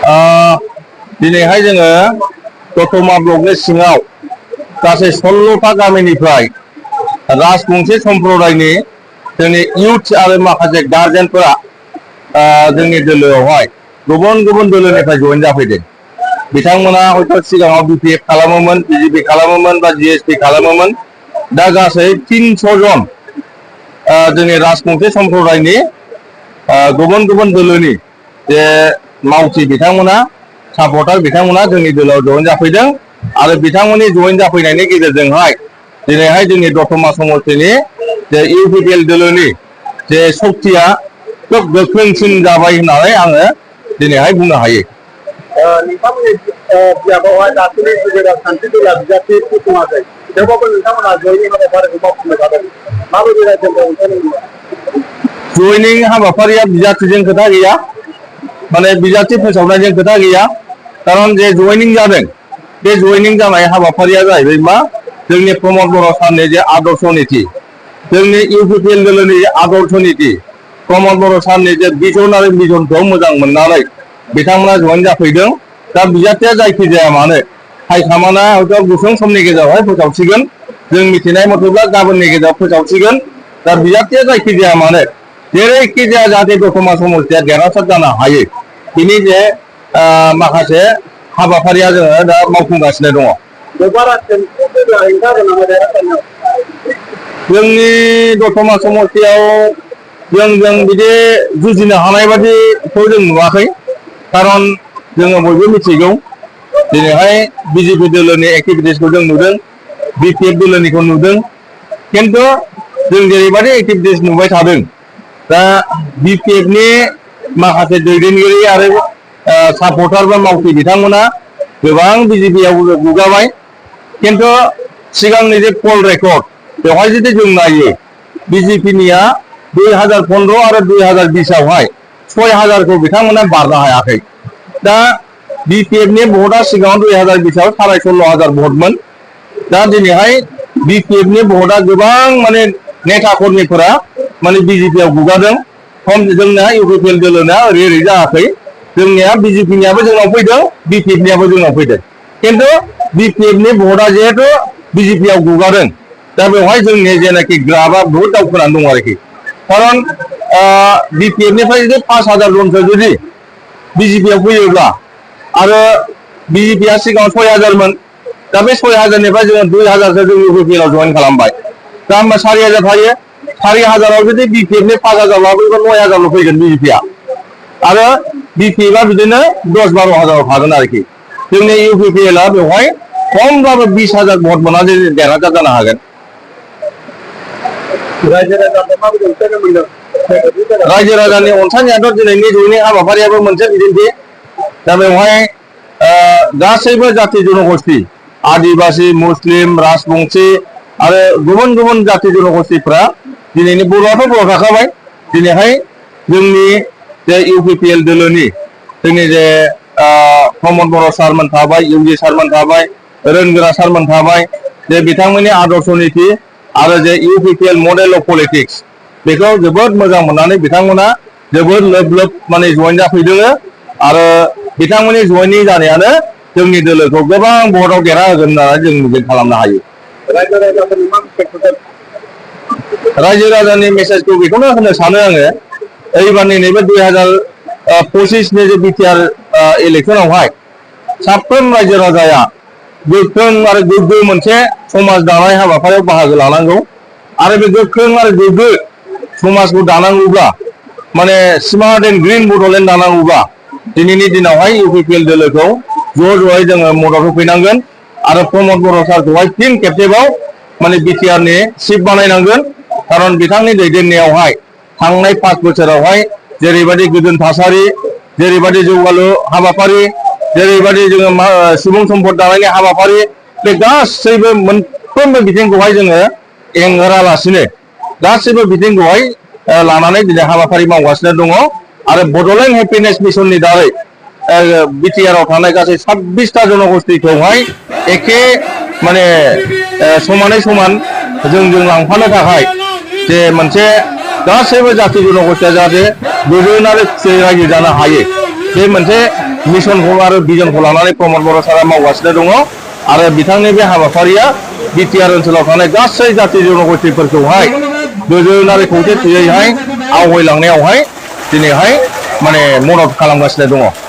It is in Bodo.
दिनैहाय जोङो दतमा ब्लकनि सिङाव गासै 16टा गामिनिफ्राय राजबंशी सम्प्रदायनि जोंनि इउथ आरो माखासे गार्जेनफोरा जोंनि दोलोआवहाय गुबुन गुबुन दोलोनिफ्राय जयेन जाफैदों। बिथांमोना हयथ' सिगाङाव बिपिएफ खालामोमोन, बिजेपि खालामोमोन बा जिएसपि खालामोमोन। दा गासै 300 जन जोंनि राजबंशी सम्प्रदायनि गुबुन गुबुन दोलोनि जे मावथि बिथांमोना सापर्टार बिथांमोना जोंनि दोलोआव जयेन जाफैदों आरो बिथांमोननि जयेन जाफैनायनि गेजेरजोंहाय दिनैहाय जोंनि दतमा समष्टिनि जे इउपिपिएल दोलोनि जे शक्तिया खोब गोख्रोंसिन जाबाय होननानै आङो दिनैहाय बुंनो हायो। नोंथांमोननि बिजाबावहाय दासिमबो गेजेराव सान्थि दोला बिजाथि फसङाखै, थेवबाबो नोंथांमोना जयनिं हाबाफारिखौ मावफुंनो हादों। माबायदि रायजोआव नोंथांमोननिया? जयनिं हाबाफारिया बिजाथिजों खोथा गैया, माने बिजाथि फोसावनायजों खोथा गैया। खारन जे जयनिं जादों बे जयनिं जानाय हाबाफारिया जाहैबाय मा जोंनि प्रमद बर' सारनि जे आदर्श नीति, जोंनि इउपिपिएल दोलोनि आदर्श नीति, प्रमद बर' सारनि जे भिजन आरो मिशनखौ मोजां मोननानै बिथांमोना जयेन जाफैदों। दा बिजाथिया जायखि जाया मानो हाइकमान्डआ हयथ' गुसुं समनि गेजेरावहाय फोसावसिगोन, जों मिथिनाय मथेब्ला गाबोननि गेजेराव फोसावसिगोन। दा बिजाथिया जायखि जाया मानो जेरैखि जाया जाहाथे दतमा समष्टिया देरहासार जानो हायो, बिनि जे माखासे हाबाफारिया जोङो दा मावफुंगासिनो दङ। जोंनि दतमा समष्टियाव जों बिदि जुजिनो हानाय बादिखौ जों नुवाखै। खारन जोङो बयबो मिथिगौ दिनैहाय बिजेपि दोलोनि एक्टिभिटिसखौ जों नुदों, बिपिएफ दोलोनिखौ नुदों। खिन्थु जों जेरैबायदि एक्टिभिटिस नुबाय थादों, दा बिपिएफनि माखासे दैदेनगिरि आरो सापर्टार बा मावथि बिथांमोना गोबां बिजेपिआव गुगाबाय। खिन्थु सिगांनि जे पल रेकर्ड बेवहाय जुदि जों नायो, बिजेपिनिया 2015 आरो 2020आवहाय 6000खौ बिथांमोना बारनो हायाखै। दा बिपिएफनि भटआ सिगाङाव 2020आव 16,500 भटमोन। दा दिनैहाय बिपिएफनि भटआ गोबां माने नेता कर्मिफोरा माने बिजेपिआव गुगादों। जोंना इउपिपिएल दोलोना ओरै जायाखै, जोंनिया बिजेपिनियाबो जोंनाव फैदों, बिपिएफनियाबो जोंनाव फैदों। खिन्थु बिपिएफनि भटआ जिहेतु बिजेपिआव गुगादों, दा बेवहाय जोंनि जेनाखि ग्राफआ बहुद दावखोनानै दं आरोखि। खारन बिपिएफनिफ्राय जुदि 5000 जनसो जुदि बिजेपिआव फैयोब्ला आरो बिजेपिआ सिगाङाव 6000मोन, दा बे 6000निफ्राय जोङो 2000सो जों इउपिपिएलआव जयेन खालामबाय। दा होमबा 4000 थायो। 4000आव जुदि बिपिएफनि 5000 लाबोयोबा 9000ल' फैगोन बिजेपिआ, आरो बिपिएफआ बिदिनो 10-12,000 थागोन आरोखि। जोंनि इउपिपिएलआ बेवहाय खमब्लाबो 20,000 भट मोननानै देरहासार जानो हागोन। रायजो राजानि अनसायनायाथ' दिनैनि जयनिं हाबाफारियाबो मोनसे बिदिन्थि। दा बेवहाय गासैबो जाथि जनगोष्ठी, आदिबासि, मुस्लिम, राजबंशी आरो गुबुन गुबुन जाथि जनगोष्ठीफ्रा दिनैनि बर'आथ' बर' थाखाबाय। दिनैहाय जोंनि जे इउपिपिएल दोलोनि जोंनि जे प्रमद बर' सारमोन थाबाय, इउजि सारमोन थाबाय, रोनगोरा सारमोन थाबाय, जे बिथांमोननि आदर्श नीति आरो जे इउपिपिएल मडेल अफ पलिटिक्स बेखौ जोबोद मोजां मोननानै बिथांमोना जोबोद लोब लोब माने जयेन जाफैदों। आरो बिथांमोननि जयेनिं जानायानो जोंनि दोलोखौ गोबां भटआव देरहाहोगोन होननानै जों मिजिं खालामनो हायो। रायजो राजानि मेसेजखौ बेखौनो होनो सानो आङो, एबारनि नैबे 2025नि जे बिटिआर इलेक्सनावहाय साफ्रोम रायजो राजाया गोख्रों आरो गोग्गो मोनसे समाज दानाय हाबाफारियाव बाहागो लानांगौ। आरो बे गोख्रों आरो गोग्गो समाजखौ दानांगौब्ला, माने स्मार्ट एन्ड ग्रिन बड'लेण्ड दानांगौब्ला दिनैनि दिनावहाय इउपिपिएल दोलोखौ ज'यै जोङो मदद होफैनांगोन आरो प्रमद बर' सारखौहाय फिन खेबसेबाव माने बिटिआरनि चिफ बानायनांगोन। खारन बिथांनि दैदेननायावहाय थांनाय 5 बोसोरावहाय जेरैबायदि गोजोन थासारि, जेरैबायदि जौगालु हाबाफारि, जेरैबायदि जोङो सुबुं सम्पद दानायनि हाबाफारि, बे गासैबो मोनफ्रोमबो बिथिंखौहाय जोङो एंगारालासिनो गासैबो बिथिंखौहाय लानानै दिनै हाबाफारि मावगासिनो दङ। आरो बड'लेण्ड हेपिनेस मिशननि दारै बिटिआरआव थानाय गासै 26टा जनगोष्ठीखौहाय एखे माने समानै समान जों लांफानो थाखाय जे मोनसे गासैबो जाथि जनगोष्ठीया जाहाथे गोजोन आरो खुसियै रायजो जानो हायो, बे मोनसे मिशनखौ आरो भिजनखौ लानानै प्रमद बर' सारा मावगासिनो दङ आरो बिथांनि बे हाबाफारिया बिटिआर ओनसोलाव थानाय गासै जाथि जनगोष्ठीफोरखौहाय गोजोन आरो खौसेथियैहाय आवगायलांनायावहाय दिनैहाय माने मदद खालामगासिनो दङ।